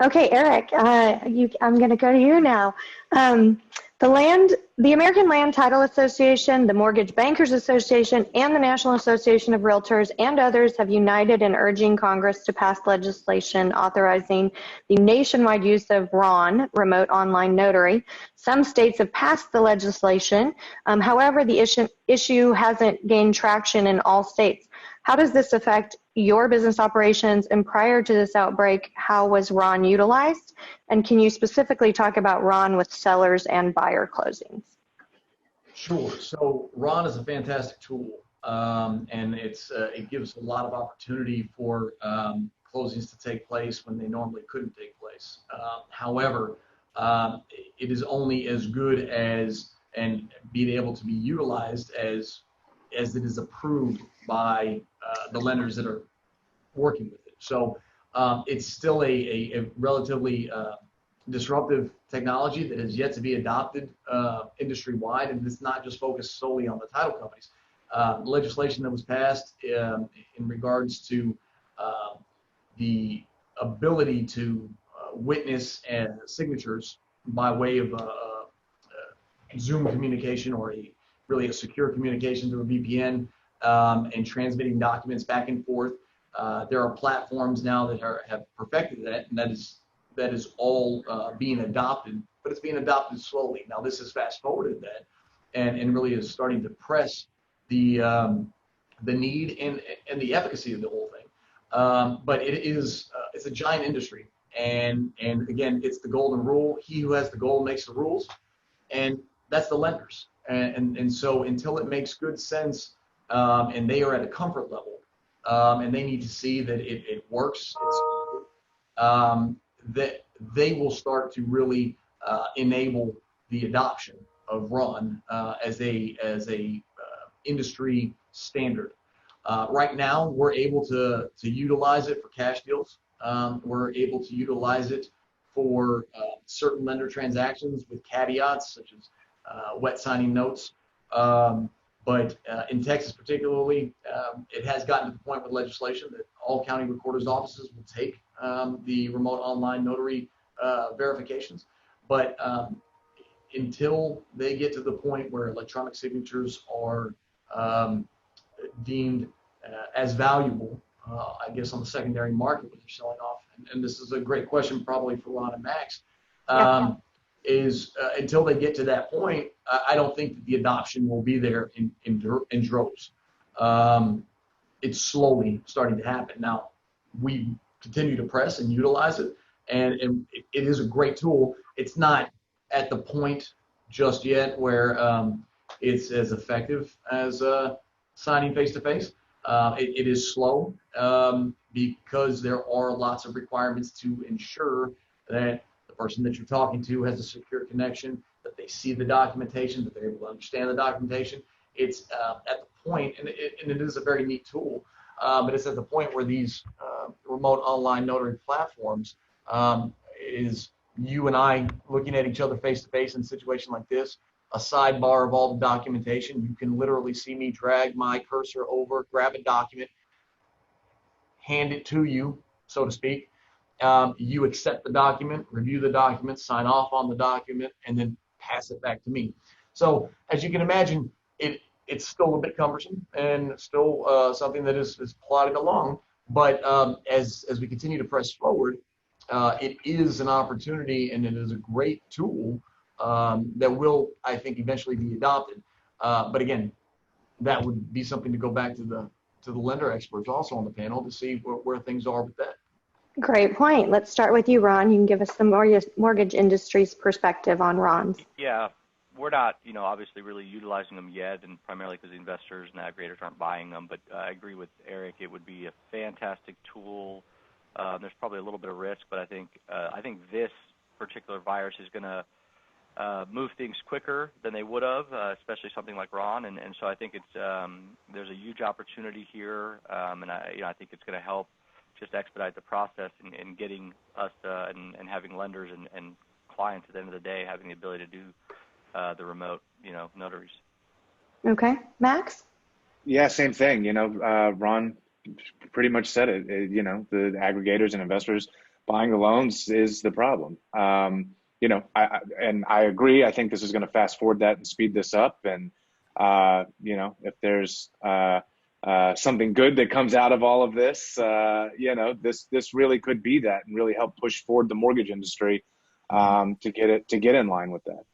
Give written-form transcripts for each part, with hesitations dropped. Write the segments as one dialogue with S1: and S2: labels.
S1: Okay, Eric, I'm going to go to you now. The American Land Title Association, the Mortgage Bankers Association, and the National Association of Realtors and others have united in urging Congress to pass legislation authorizing the nationwide use of RON, Remote Online Notary. Some states have passed the legislation. However, the issue hasn't gained traction in all states. How does this affect your business operations? And prior to this outbreak, how was RON utilized? And can you specifically talk about RON with sellers and buyer closings?
S2: Sure. So RON is a fantastic tool, and it gives a lot of opportunity for closings to take place when they normally couldn't take place. However, it is only as good as and being able to be utilized as it is approved by the lenders that are working with it. So it's still a relatively disruptive technology that is yet to be adopted industry-wide, and it's not just focused solely on the title companies. Legislation that was passed in regards to the ability to witness signatures by way of Zoom communication or really a secure communication through a VPN and transmitting documents back and forth. There are platforms now that have perfected that, and that is all being adopted, but it's being adopted slowly. Now this has fast forwarded that, and really is starting to press the need and the efficacy of the whole thing. But it's a giant industry, and again, it's the golden rule: he who has the gold makes the rules, and that's the lenders. And so until it makes good sense, and they are at a comfort level, and they need to see that it works, that they will start to really enable the adoption of RON as a industry standard. Right now, we're able to utilize it for cash deals. We're able to utilize it for certain lender transactions with caveats such as wet signing notes. But in Texas particularly, it has gotten to the point with legislation that all county recorders' offices will take the remote online notary verifications. But until they get to the point where electronic signatures are deemed as valuable, I guess on the secondary market when they're selling off, and this is a great question probably for Ron and Max, until they get to that point, I don't think that the adoption will be there in droves. It's slowly starting to happen. Now, we continue to press and utilize it, and it is a great tool. It's not at the point just yet where it's as effective as signing face-to-face. It is slow because there are lots of requirements to ensure that the person that you're talking to has a secure connection, that they see the documentation, that they're able to understand the documentation. It's at the point, and it is a very neat tool, but it's at the point where these remote online notary platforms is you and I looking at each other face-to-face in a situation like this, a sidebar of all the documentation. You can literally see me drag my cursor over, grab a document, hand it to you, so to speak. You accept the document, review the document, sign off on the document, and then pass it back to me. So as you can imagine, it's still a bit cumbersome and still something that is plodding along. But as we continue to press forward, it is an opportunity, and it is a great tool that will, I think, eventually be adopted. But again, that would be something to go back to the lender experts also on the panel to see where things are with that.
S1: Great point. Let's start with you, Ron. You can give us the mortgage industry's perspective on RONs.
S3: Yeah, we're not, obviously really utilizing them yet, and primarily because the investors and aggregators aren't buying them. But I agree with Eric. It would be a fantastic tool. There's probably a little bit of risk, but I think this particular virus is going to move things quicker than they would have, especially something like RON. And so I think there's a huge opportunity here, and I think it's going to help just expedite the process in getting us and having lenders and clients at the end of the day having the ability to do the remote, notaries.
S1: Okay, Max?
S4: Yeah, same thing. Ron pretty much said it. The aggregators and investors buying the loans is the problem. You know, I agree. I think this is going to fast forward that and speed this up. And, you know, if there's something good that comes out of all of this, you know, this really could be that and really help push forward the mortgage industry to get in line with that.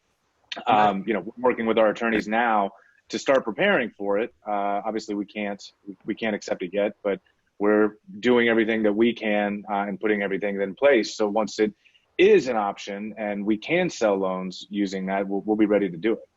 S4: You know, working with our attorneys now to start preparing for it. Obviously, we can't accept it yet, but we're doing everything that we can and putting everything in place. So once it is an option and we can sell loans using that, we'll be ready to do it.